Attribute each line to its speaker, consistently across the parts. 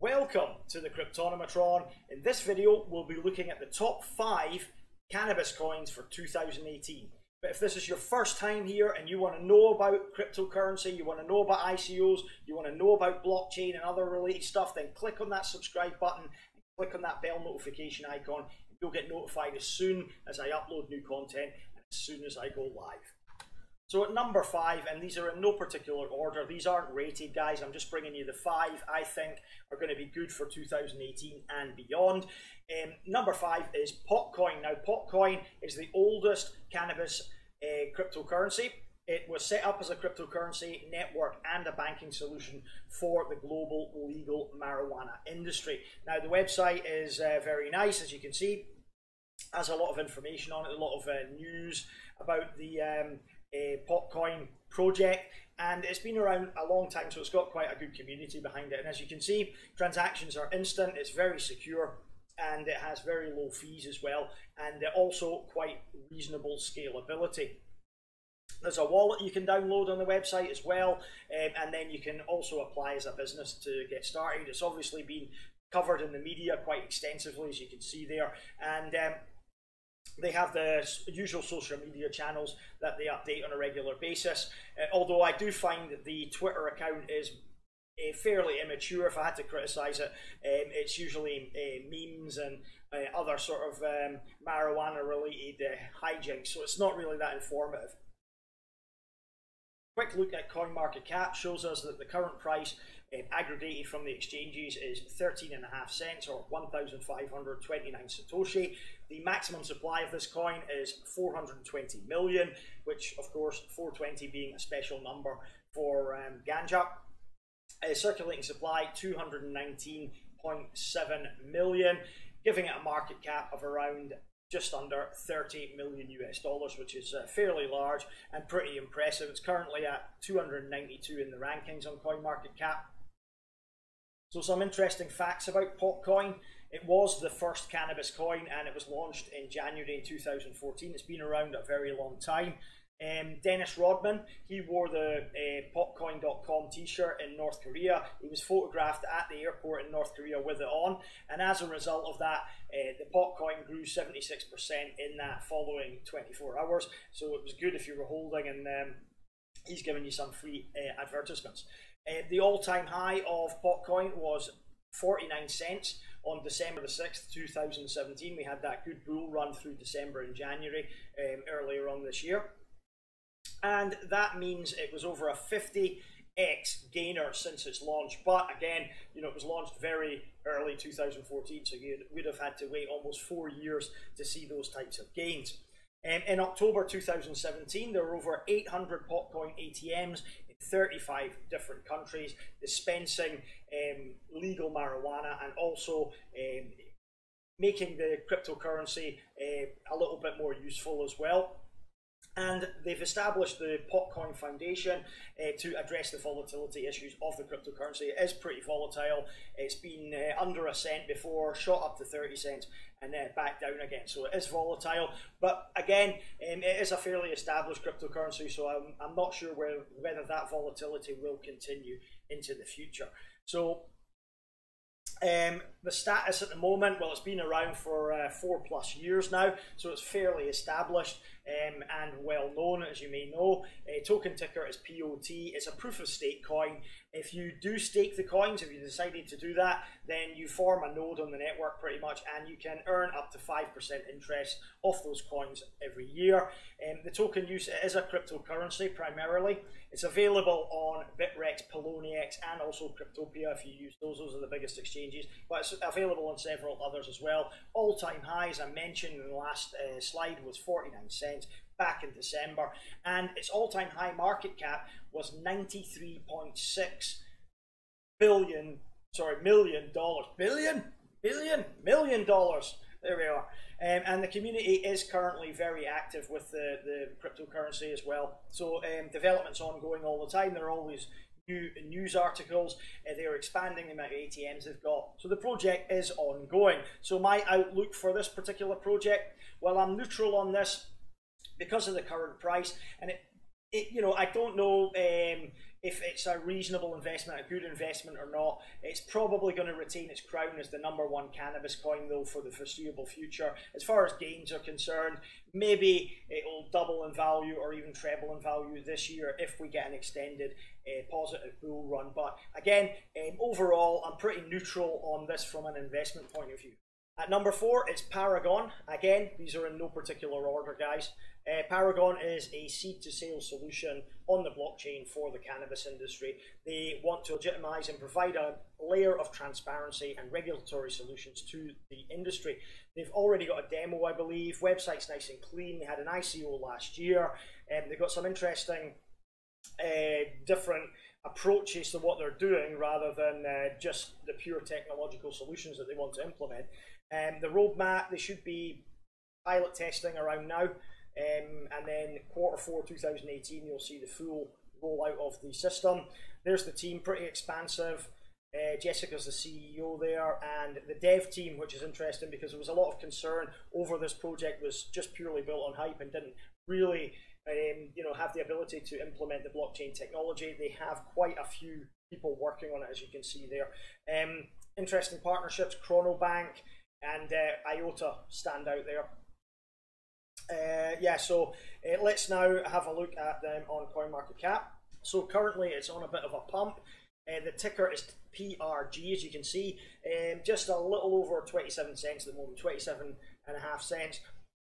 Speaker 1: Welcome to the Cryptonomatron. In this video, we'll be looking at the top 5 cannabis coins for 2018. But if this is your first time here and you want to know about cryptocurrency, you want to know about ICOs, you want to know about blockchain and other related stuff, then click on that subscribe button and click on that bell notification icon. And you'll get notified as soon as I upload new content and as soon as I go live. So at number 5, and these are in no particular order, these aren't rated, guys, I'm just bringing you the 5 I think are going to be good for 2018 and beyond. Number 5 is Potcoin. Now, Potcoin is the oldest cannabis cryptocurrency. It was set up as a cryptocurrency network and a banking solution for the global legal marijuana industry. Now, the website is very nice, as you can see. Has a lot of information on it, a lot of news about the Potcoin project, and it's been around a long time, so it's got quite a good community behind it. And as you can see, transactions are instant, it's very secure, and it has very low fees as well, and also quite reasonable scalability. There's a wallet you can download on the website as well, and then you can also apply as a business to get started. It's obviously been covered in the media quite extensively, as you can see there, and they have the usual social media channels that they update on a regular basis. Although I do find that the Twitter account is fairly immature. If I had to criticize it, it's usually memes and other sort of marijuana related hijinks, so it's not really that informative. Quick look at CoinMarketCap shows us that the current price aggregated from the exchanges is 13.5 cents or 1,529 Satoshi. The maximum supply of this coin is 420 million, which of course 420 being a special number for ganja. Circulating supply 219.7 million, giving it a market cap of around just under 30 million US dollars, which is fairly large and pretty impressive. It's currently at 292 in the rankings on CoinMarketCap. So some interesting facts about Potcoin. It was the first cannabis coin and it was launched in January in 2014. It's been around a very long time. Dennis Rodman, he wore the Potcoin.com t-shirt in North Korea. He was photographed at the airport in North Korea with it on, and as a result of that, the Potcoin grew 76% in that following 24 hours. So it was good if you were holding, and he's giving you some free advertisements. The all-time high of Potcoin was 49 cents on December the 6th, 2017. We had that good bull run through December and January earlier on this year. And that means it was over a 50x gainer since its launch. But again, you know, it was launched very early 2014, so you would have had to wait almost 4 years to see those types of gains. In October 2017, there were over 800 Potcoin ATMs in 35 different countries dispensing legal marijuana and also making the cryptocurrency a little bit more useful as well. And they've established the Potcoin Foundation to address the volatility issues of the cryptocurrency. It is pretty volatile. It's been under a cent before, shot up to 30 cents, and then back down again. So it is volatile. But again, it is a fairly established cryptocurrency, so I'm not sure whether that volatility will continue into the future. So the status at the moment, well, it's been around for 4+ years now, so it's fairly established and well known, as you may know. Token ticker is POT. It's a proof of stake coin. If you do stake the coins, if you decided to do that, then you form a node on the network pretty much, and you can earn up to 5% interest off those coins every year. The token use is a cryptocurrency primarily. It's available on Bitrex, Poloniex, and also Cryptopia if you use those. Those are the biggest exchanges, but it's available on several others as well. All-time high, as I mentioned in the last slide, was 49 cents back in December, and its all-time high market cap was $93.6 million dollars. There we are. And the community is currently very active with the cryptocurrency as well. So development's ongoing all the time. There are always new news articles. They are expanding the amount of ATMs they've got. So the project is ongoing. So my outlook for this particular project, well, I'm neutral on this because of the current price, and it you know, I don't know if it's a reasonable investment, a good investment or not. It's probably going to retain its crown as the #1 cannabis coin though for the foreseeable future. As far as gains are concerned, maybe it'll double in value or even treble in value this year if we get an extended positive bull run. But again, overall, I'm pretty neutral on this from an investment point of view. At number 4, it's Paragon. Again, these are in no particular order, guys. Paragon is a seed-to-sale solution on the blockchain for the cannabis industry. They want to legitimize and provide a layer of transparency and regulatory solutions to the industry. They've already got a demo, I believe. Website's nice and clean. They had an ICO last year. They've got some interesting different approaches to what they're doing rather than just the pure technological solutions that they want to implement. The roadmap, they should be pilot testing around now, and then Q4 2018 you'll see the full rollout of the system. There's the team, pretty expansive. Jessica's the CEO there, and the dev team, which is interesting because there was a lot of concern over this project was just purely built on hype and didn't really have the ability to implement the blockchain technology. They have quite a few people working on it, as you can see there. Interesting partnerships, Chronobank and IOTA stand out there. Let's now have a look at them on CoinMarketCap. So currently it's on a bit of a pump. The ticker is PRG, as you can see, just a little over 27 cents at the moment, 27.5 cents.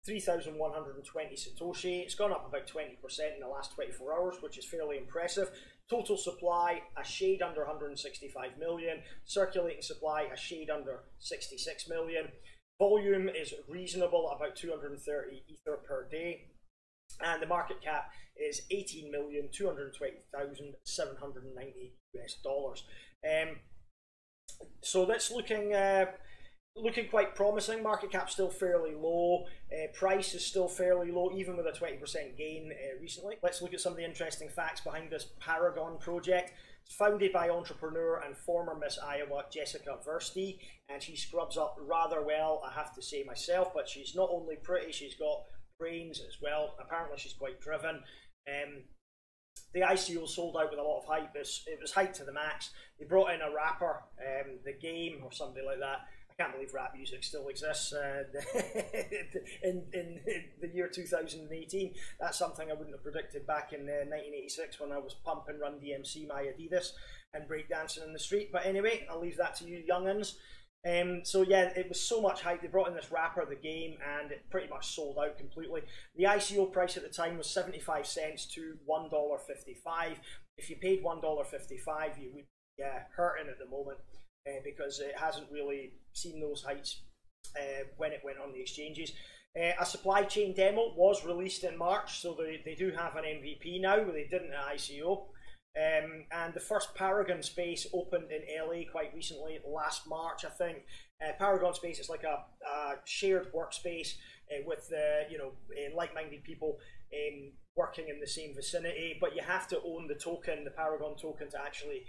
Speaker 1: 3,120 Satoshi. It's gone up about 20% in the last 24 hours, which is fairly impressive. Total supply, a shade under 165 million. Circulating supply, a shade under 66 million. Volume is reasonable, about 230 Ether per day. And the market cap is $18,220,790 US. So that's looking quite promising. Market cap still fairly low. Price is still fairly low, even with a 20% gain recently. Let's look at some of the interesting facts behind this Paragon project. It's founded by entrepreneur and former Miss Iowa Jessica Versti, and she scrubs up rather well, I have to say myself. But she's not only pretty, she's got brains as well. Apparently she's quite driven. The ICO sold out with a lot of hype. It was hyped to the max. They brought in a rapper, The Game or somebody like that. I can't believe rap music still exists in the year 2018. That's something I wouldn't have predicted back in 1986 when I was pumping Run DMC my Adidas and breakdancing in the street. But anyway, I'll leave that to you young'uns. So yeah, it was so much hype. They brought in this rapper, The Game, and it pretty much sold out completely. The ICO price at the time was 75 cents to $1.55. If you paid $1.55, you would be hurting at the moment. Because it hasn't really seen those heights when it went on the exchanges. A supply chain demo was released in March, so they do have an MVP now, but they didn't at ICO. And the first Paragon space opened in LA quite recently, last March, I think. Paragon space is like a shared workspace with like-minded people working in the same vicinity, but you have to own the token, the Paragon token, to actually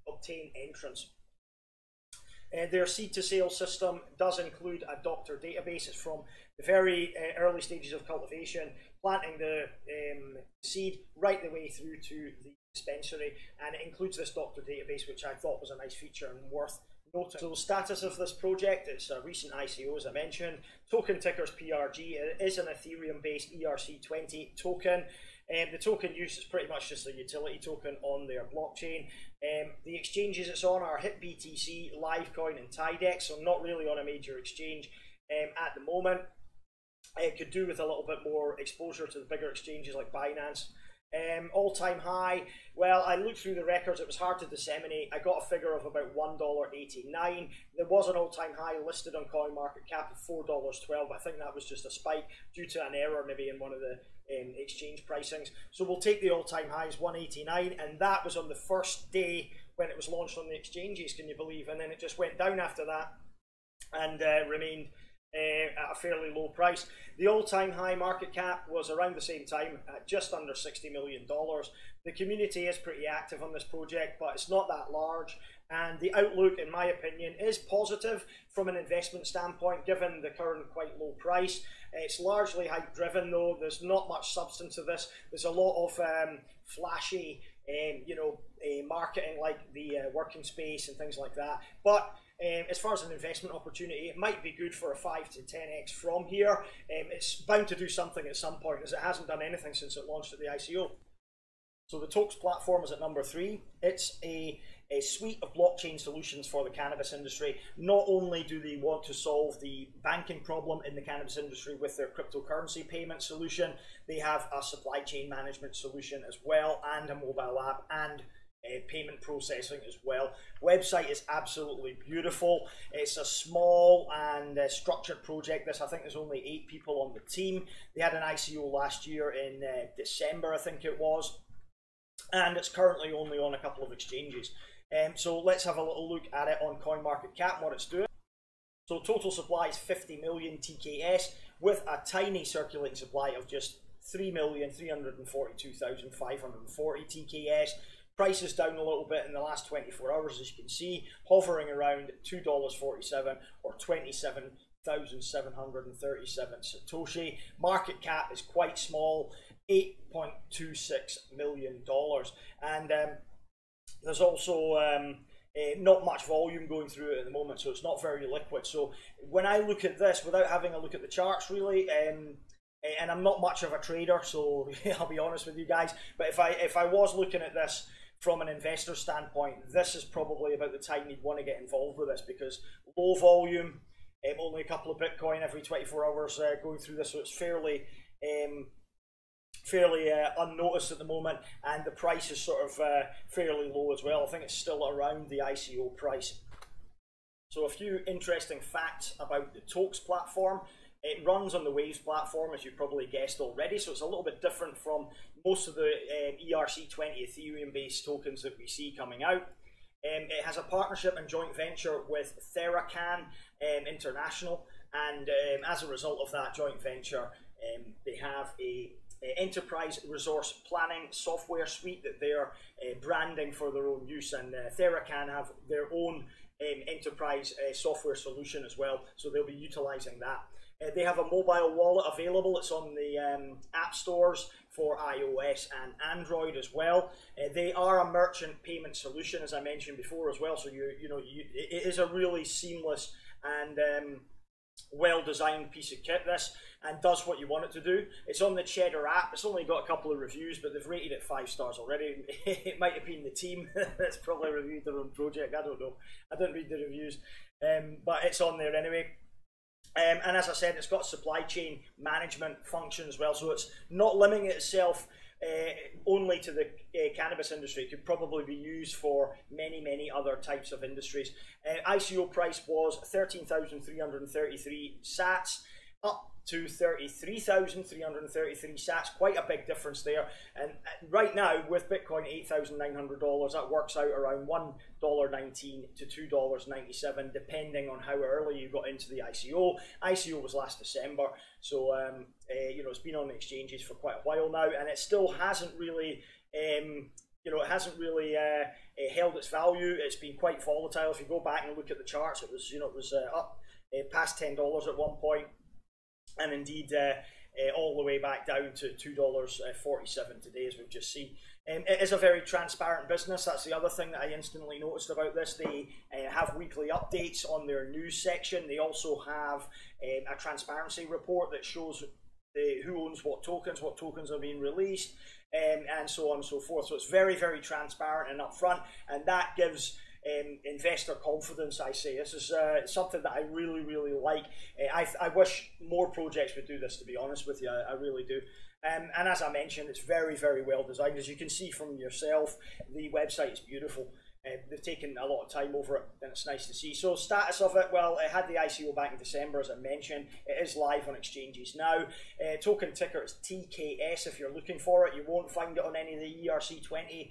Speaker 1: obtain entrance. Their seed-to-sale system does include a doctor database. It's from the very early stages of cultivation, planting the seed right the way through to the dispensary, and it includes this doctor database, which I thought was a nice feature and worth noting. So the status of this project, it's a recent ICO, as I mentioned. Token ticker's PRG. It is an Ethereum-based ERC20 token. The token use is pretty much just a utility token on their blockchain. The exchanges it's on are HitBTC, Livecoin and Tidex, so not really on a major exchange at the moment. It could do with a little bit more exposure to the bigger exchanges like Binance. All-time high, well, I looked through the records, it was hard to disseminate. I got a figure of about $1.89. There was an all-time high listed on CoinMarketCap of $4.12. I think that was just a spike due to an error maybe in one of the exchange pricings. So we'll take the all-time high as 189, and that was on the first day when it was launched on the exchanges, can you believe? And then it just went down after that and remained at a fairly low price. The all-time high market cap was around the same time at just under $60 million. The community is pretty active on this project, but it's not that large, and the outlook, in my opinion, is positive from an investment standpoint given the current quite low price. It's largely hype driven though. There's not much substance to this. There's a lot of flashy marketing like the working space and things like that. But as far as an investment opportunity, it might be good for a 5 to 10x from here. It's bound to do something at some point, as it hasn't done anything since it launched at the ICO. So the Tokes Platform is at number 3. It's a suite of blockchain solutions for the cannabis industry. Not only do they want to solve the banking problem in the cannabis industry with their cryptocurrency payment solution, they have a supply chain management solution as well, and a mobile app, and payment processing as well. Website is absolutely beautiful. It's a small and structured project. This, I think there's only 8 people on the team. They had an ICO last year in December, I think it was, and it's currently only on a couple of exchanges. So let's have a little look at it on CoinMarketCap and what it's doing. So total supply is 50 million TKS with a tiny circulating supply of just 3,342,540 TKS. Price is down a little bit in the last 24 hours, as you can see, hovering around $2.47 or 27,737 Satoshi. Market cap is quite small, $8.26 million. And there's also not much volume going through it at the moment, so it's not very liquid. So when I look at this, without having a look at the charts really, and I'm not much of a trader, so I'll be honest with you guys, but if I was looking at this from an investor standpoint, this is probably about the time you'd want to get involved with this, because low volume, only a couple of Bitcoin every 24 hours going through this, so it's fairly unnoticed at the moment, and the price is sort of fairly low as well. I think it's still around the ICO price. So a few interesting facts about the Tokes platform. It runs on the Waves platform, as you've probably guessed already, so it's a little bit different from most of the ERC20 Ethereum-based tokens that we see coming out. It has a partnership and joint venture with Paragon International, and as a result of that joint venture, they have a enterprise resource planning software suite that they're branding for their own use, and Theracan have their own enterprise software solution as well, so they'll be utilizing that. They have a mobile wallet available. It's on the app stores for iOS and Android as well. They are a merchant payment solution, as I mentioned before as well, so it is a really seamless and well-designed piece of kit, this, and does what you want it to do. It's on the Cheddar app. It's only got a couple of reviews, but they've rated it 5 stars already. It might have been the team that's probably reviewed their own project. I don't know. I didn't read the reviews, but it's on there anyway. And as I said, it's got supply chain management function as well, so it's not limiting itself only to the cannabis industry. It could probably be used for many other types of industries. ICO price was 13,333 sats, up to 33,333 sats, quite a big difference there. And right now, with Bitcoin $8,900, that works out around $1.19 to $2.97, depending on how early you got into the ICO. ICO was last December, so it's been on the exchanges for quite a while now, and it still hasn't really held its value. It's been quite volatile. If you go back and look at the charts, it was up past $10 at one point, and indeed all the way back down to $2.47 today, as we've just seen. It is a very transparent business. That's the other thing that I instantly noticed about this. They have weekly updates on their news section. They also have a transparency report that shows who owns what tokens are being released, and so on and so forth. So it's very transparent and upfront, and that gives investor confidence, I say. This is something that I really like. I wish more projects would do this, to be honest with you. I really do. And as I mentioned, it's very well designed. As you can see from yourself, the website is beautiful. They've taken a lot of time over it, and it's nice to see. So status of it, well, it had the ICO back in December, as I mentioned. It is live on exchanges now. Token ticker is TKS if you're looking for it. You won't find it on any of the ERC20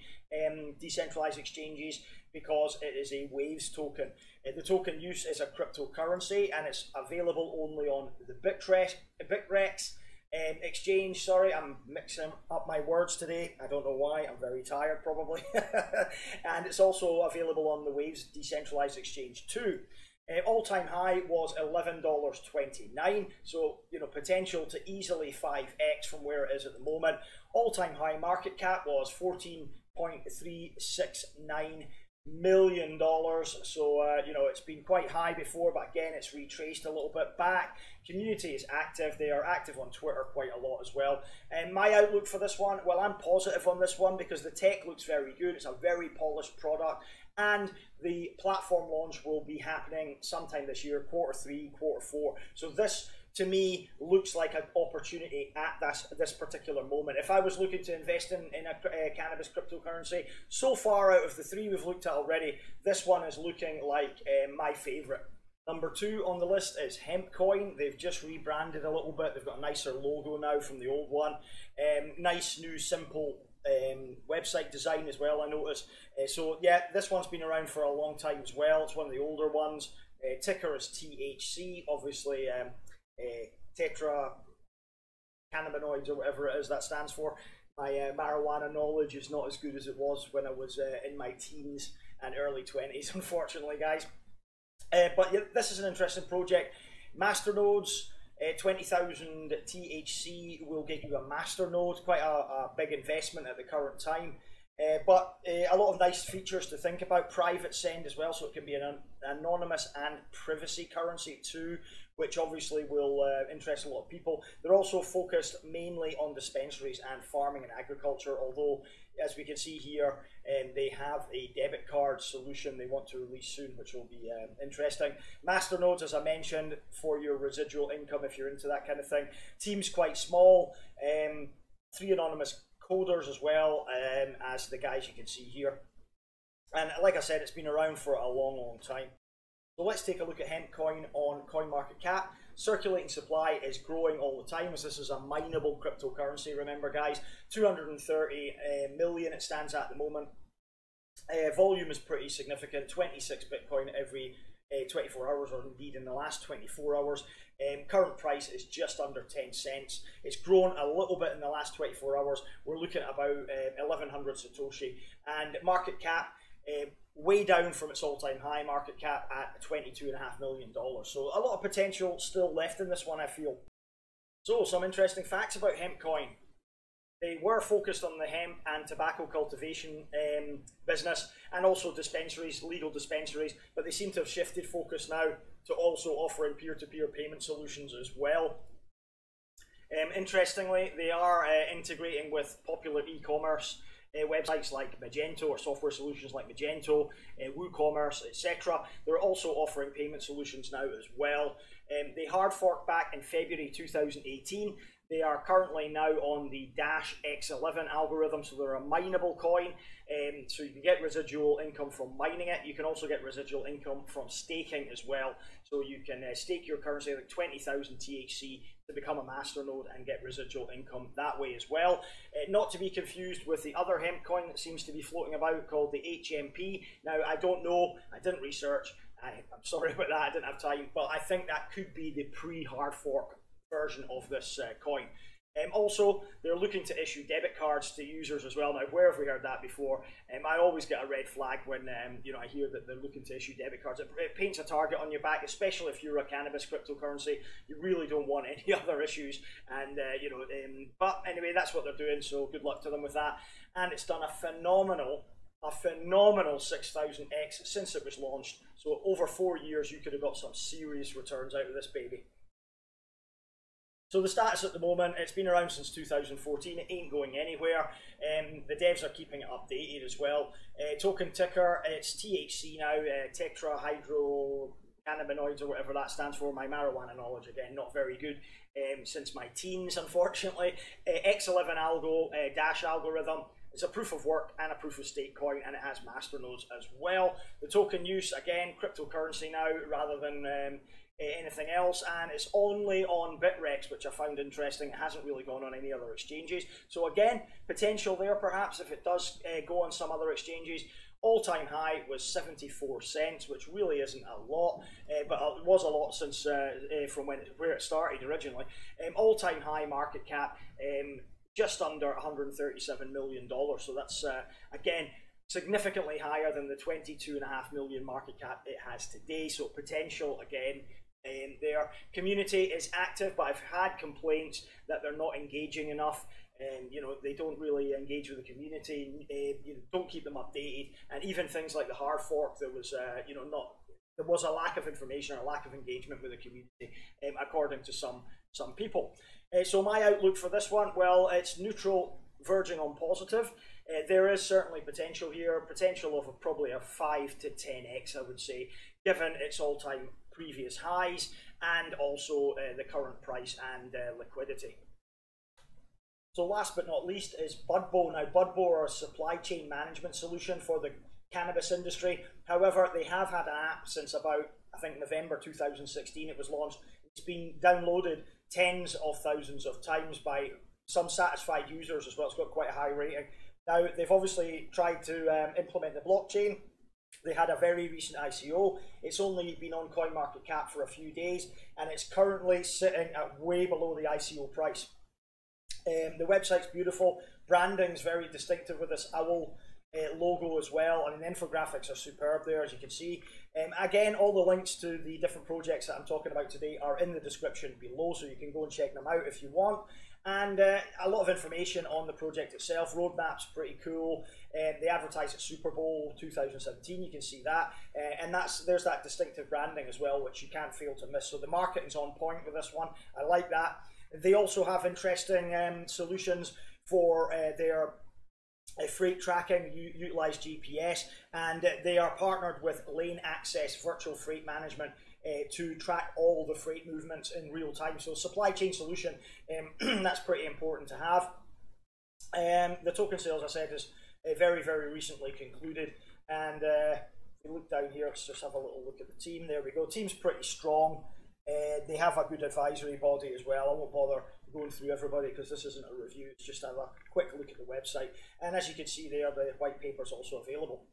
Speaker 1: decentralized exchanges, because it is a Waves token. The token use is a cryptocurrency, and it's available only on the Bitrex exchange. Sorry, I'm mixing up my words today. I don't know why. I'm very tired, probably. And it's also available on the Waves decentralized exchange too. All-time high was $11.29, so potential to easily 5x from where it is at the moment. All-time high market cap was $14 $1.369 million. So you know, it's been quite high before, but again it's retraced a little bit back. Community is active. They are active on Twitter quite a lot as well. And my outlook for this one, well, I'm positive on this one because the tech looks very good. It's a very polished product, and the platform launch will be happening sometime this year, Q3, Q4. So this, to me, looks like an opportunity at this particular moment. If I was looking to invest in a cannabis cryptocurrency, so far out of the three we've looked at already, this one is looking like my favorite. Number 2 on the list is HempCoin. They've just rebranded a little bit. They've got a nicer logo now from the old one. Nice new simple website design as well, I noticed. So yeah, this one's been around for a long time as well. It's one of the older ones. Ticker is THC, obviously. Tetra cannabinoids or whatever it is that stands for. My marijuana knowledge is not as good as it was when I was in my teens and early 20s, unfortunately, guys. But yeah, this is an interesting project. Masternodes, 20,000 THC will get you a masternode, quite a big investment at the current time. But a lot of nice features to think about. Private send as well, so it can be an anonymous and privacy currency too, which obviously will interest a lot of people. They're also focused mainly on dispensaries and farming and agriculture, although as we can see here, they have a debit card solution they want to release soon, which will be interesting. Masternodes, as I mentioned, for your residual income if you're into that kind of thing. Team's quite small, 3 anonymous coders as well, as the guys you can see here. And like I said, it's been around for a long time. So let's take a look at HempCoin on CoinMarketCap. Circulating supply is growing all the time, as this is a mineable cryptocurrency, remember guys. 230 million it stands at the moment. Volume is pretty significant, 26 Bitcoin every 24 hours, or indeed in the last 24 hours. Current price is just under 10 cents. It's grown a little bit in the last 24 hours. We're looking at about 1100 Satoshi, and market cap way down from its all-time high market cap at $22.5 million. So a lot of potential still left in this one, I feel. So some interesting facts about HempCoin. They were focused on the hemp and tobacco cultivation business, and also dispensaries, legal dispensaries, but they seem to have shifted focus now to also offering peer-to-peer payment solutions as well. Interestingly, they are integrating with popular e-commerce websites like Magento, or software solutions like Magento, WooCommerce, etc. They're also offering payment solutions now as well. They hard forked back in February 2018. They are currently now on the -X11 algorithm, so they're a mineable coin. So you can get residual income from mining it. You can also get residual income from staking as well. So you can stake your currency, like 20,000 THC, to become a masternode and get residual income that way as well. Not to be confused with the other hemp coin that seems to be floating about, called the HMP. Now, I don't know, I didn't research, I'm sorry about that, I didn't have time, but I think that could be the pre-hard fork version of this coin. Also, they're looking to issue debit cards to users as well. Now, where have we heard that before? I always get a red flag when you know, I hear that they're looking to issue debit cards. It paints a target on your back, especially if you're a cannabis cryptocurrency. You really don't want any other issues, and you know. But anyway, that's what they're doing. So good luck to them with that. And it's done a phenomenal 6,000x since it was launched. So over 4 years, you could have got some serious returns out of this baby. So the status at the moment, it's been around since 2014, it ain't going anywhere. The devs are keeping it updated as well. Token ticker, it's THC now, tetrahydrocannabinoids, or whatever that stands for. My marijuana knowledge, again, not very good since my teens, unfortunately. X11 algo, dash algorithm. It's a proof of work and a proof of stake coin, and it has masternodes as well. The token use, again, cryptocurrency now rather than anything else, and it's only on Bitrex, which I found interesting. It hasn't really gone on any other exchanges. So again, potential there perhaps if it does go on some other exchanges. All-time high was 74 cents, which really isn't a lot, but it was a lot since from where it started originally. All-time high market cap, just under $137 million. So that's again significantly higher than the 22.5 million market cap it has today. So potential again. Their community is active, but I've had complaints that they're not engaging enough. and they don't really engage with the community, don't keep them updated, and even things like the hard fork, there was there was a lack of information or a lack of engagement with the community, according to some people. So my outlook for this one, well, it's neutral verging on positive. There is certainly potential here, potential of probably a 5 to 10x, I would say, given its all-time previous highs and also the current price and liquidity. So last but not least is Budbo. Now Budbo are a supply chain management solution for the cannabis industry. However, they have had an app since about, I think, November 2016 it was launched. It's been downloaded tens of thousands of times by some satisfied users as well. It's got quite a high rating. Now, they've obviously tried to implement the blockchain. They had a very recent ICO. It's only been on CoinMarketCap for a few days, and it's currently sitting at way below the ICO price. The website's beautiful. Branding's very distinctive with this owl logo as well. I mean, the infographics are superb there, as you can see. Again, all the links to the different projects that I'm talking about today are in the description below, so you can go and check them out if you want. And a lot of information on the project itself. Roadmap's pretty cool. They advertise at Super Bowl 2017, you can see that. And there's that distinctive branding as well, which you can't fail to miss. So the marketing's on point with this one. I like that. They also have interesting solutions for their freight tracking, utilize GPS, and they are partnered with Lane Access Virtual Freight Management to track all the freight movements in real time. So supply chain solution, that's pretty important to have. The token sales, I said, is very, very recently concluded. And if you look down here, let's just have a little look at the team. There we go. Team's pretty strong. They have a good advisory body as well. I won't bother going through everybody because this isn't a review. It's just have a quick look at the website. And as you can see there, the white paper is also available.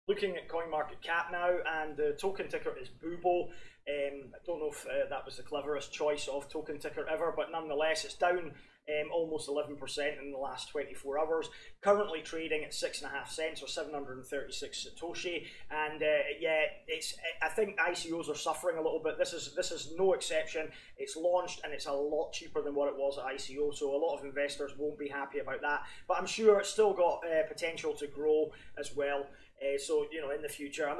Speaker 1: Looking at CoinMarketCap now, and the token ticker is Budbo. I don't know if that was the cleverest choice of token ticker ever, but nonetheless, it's down almost 11% in the last 24 hours. Currently trading at 6.5 cents or 736 Satoshi. And yeah, I think ICOs are suffering a little bit. This is no exception. It's launched and it's a lot cheaper than what it was at ICO, so a lot of investors won't be happy about that. But I'm sure it's still got potential to grow as well. So, in the future,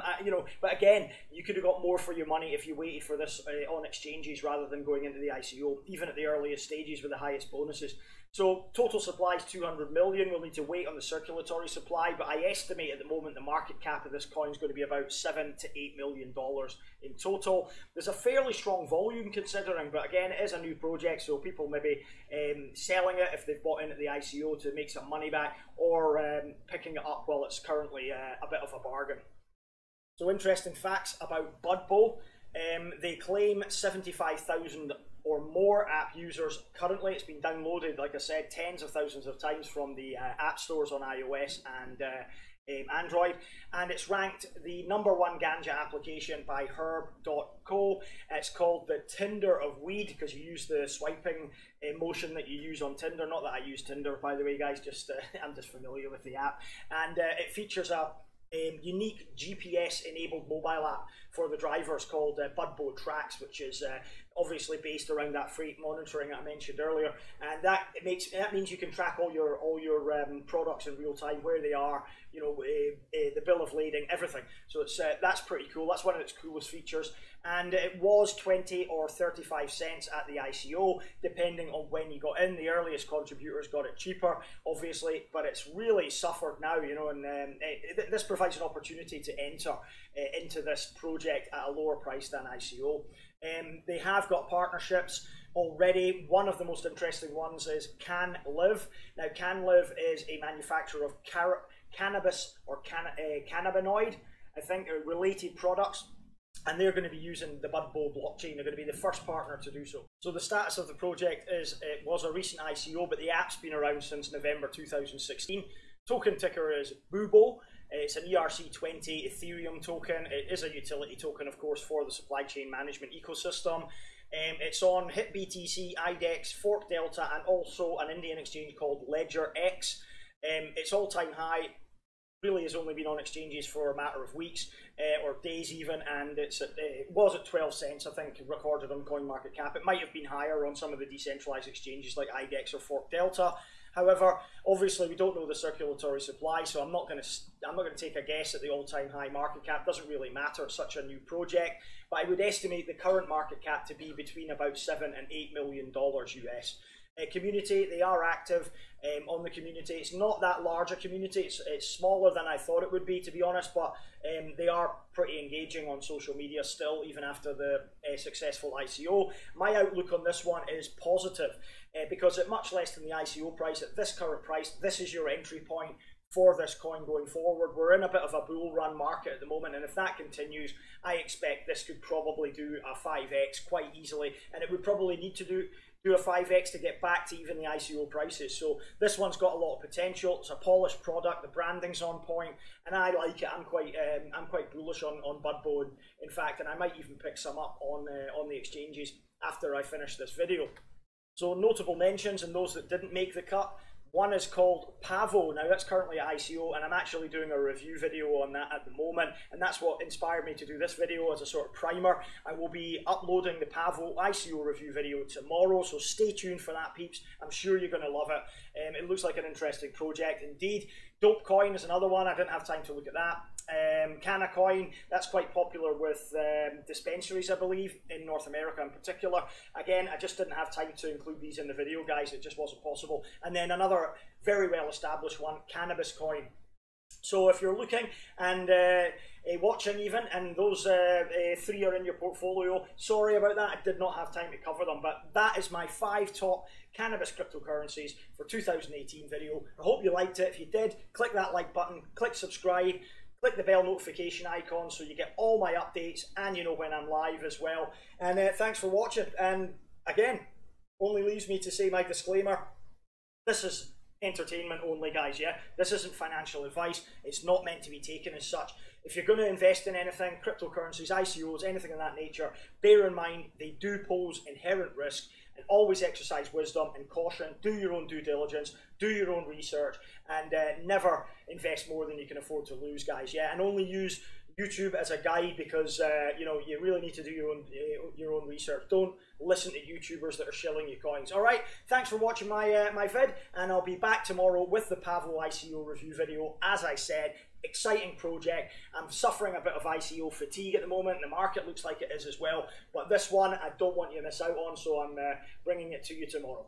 Speaker 1: but again, you could have got more for your money if you waited for this on exchanges rather than going into the ICO, even at the earliest stages with the highest bonuses. So total supply is 200 million. We'll need to wait on the circulatory supply, but I estimate at the moment the market cap of this coin is going to be about $7 to $8 million in total. There's a fairly strong volume considering, but again, it is a new project, so people may be selling it if they've bought in at the ICO to make some money back, or picking it up while it's currently a bit of a bargain. So interesting facts about Budbo. They claim 75,000 or more app users currently. It's been downloaded, like I said, tens of thousands of times from the app stores on iOS and Android, and it's ranked the #1 ganja application by herb.co. It's called the Tinder of weed because you use the swiping motion that you use on Tinder. Not that I use Tinder, by the way, guys, just I'm just familiar with the app. And it features a unique GPS-enabled mobile app for the drivers called Budbo Tracks, which is obviously based around that freight monitoring I mentioned earlier, and that means you can track all your products in real time, where they are, the bill of lading, everything. So it's that's pretty cool. That's one of its coolest features, and it was 20 or 35 cents at the ICO, depending on when you got in. The earliest contributors got it cheaper, obviously, but it's really suffered now, and this provides an opportunity to enter into this project at a lower price than ICO. They have got partnerships already. One of the most interesting ones is CanLive. Now, CanLive is a manufacturer of cannabis or cannabinoid, I think, related products, and they're going to be using the Budbo blockchain. They're going to be the first partner to do so. So the status of the project is it was a recent ICO, but the app's been around since November 2016. Token ticker is Budbo. It's an ERC20 Ethereum token. It is a utility token, of course, for the supply chain management ecosystem. It's on HitBTC, IDEX, Fork Delta, and also an Indian exchange called Ledger X. Its all-time high really has only been on exchanges for a matter of weeks or days even, and it was at 12 cents, I think, recorded on CoinMarketCap. It might have been higher on some of the decentralized exchanges like IDEX or Fork Delta. However, obviously we don't know the circulatory supply, so I'm not going to take a guess at the all-time high market cap. Doesn't really matter. It's such a new project, but I would estimate the current market cap to be between about $7 and $8 million US. Community, they are active on the community. It's not that large a community, it's smaller than I thought it would be, to be honest, but they are pretty engaging on social media still, even after the successful ICO. My outlook on this one is positive, because at much less than the ICO price, at this current price, this is your entry point for this coin going forward. We're in a bit of a bull run market at the moment, and if that continues, I expect this could probably do a 5x quite easily, and it would probably need to do a 5x to get back to even the ICO prices. So this one's got a lot of potential. It's a polished product, the branding's on point, and I like it. I'm quite bullish on Budbo, in fact, and I might even pick some up on the exchanges after I finish this video. So notable mentions, and those that didn't make the cut. One is called Pavo. Now that's currently at ICO, and I'm actually doing a review video on that at the moment, and that's what inspired me to do this video as a sort of primer. I will be uploading the Pavo ICO review video tomorrow, so stay tuned for that, peeps. I'm sure you're going to love it. It looks like an interesting project indeed. Coin is another one. I didn't have time to look at that. Coin, that's quite popular with dispensaries, I believe, in North America in particular. Again, I just didn't have time to include these in the video, guys. It just wasn't possible. And then another very well established one, Cannabis Coin. So if you're looking and watching even, and those three are in your portfolio, sorry about that, I did not have time to cover them, but that is my 5 top cannabis cryptocurrencies for 2018 video. I hope you liked it. If you did, click that like button, click subscribe, click the bell notification icon so you get all my updates and you know when I'm live as well. And thanks for watching. And again, only leaves me to say my disclaimer. This is entertainment only, guys, yeah? This isn't financial advice. It's not meant to be taken as such. If you're going to invest in anything, cryptocurrencies, ICOs, anything of that nature, bear in mind they do pose inherent risk, and always exercise wisdom and caution. Do your own due diligence, do your own research, and never invest more than you can afford to lose, guys, yeah? And only use YouTube as a guide, because you know, you really need to do your own research. Don't listen to YouTubers that are shilling you coins. All right, thanks for watching my vid, and I'll be back tomorrow with the Pavo ICO review video. As I said, exciting project. I'm suffering a bit of ICO fatigue at the moment, and the market looks like it is as well. But this one, I don't want you to miss out on, so I'm bringing it to you tomorrow.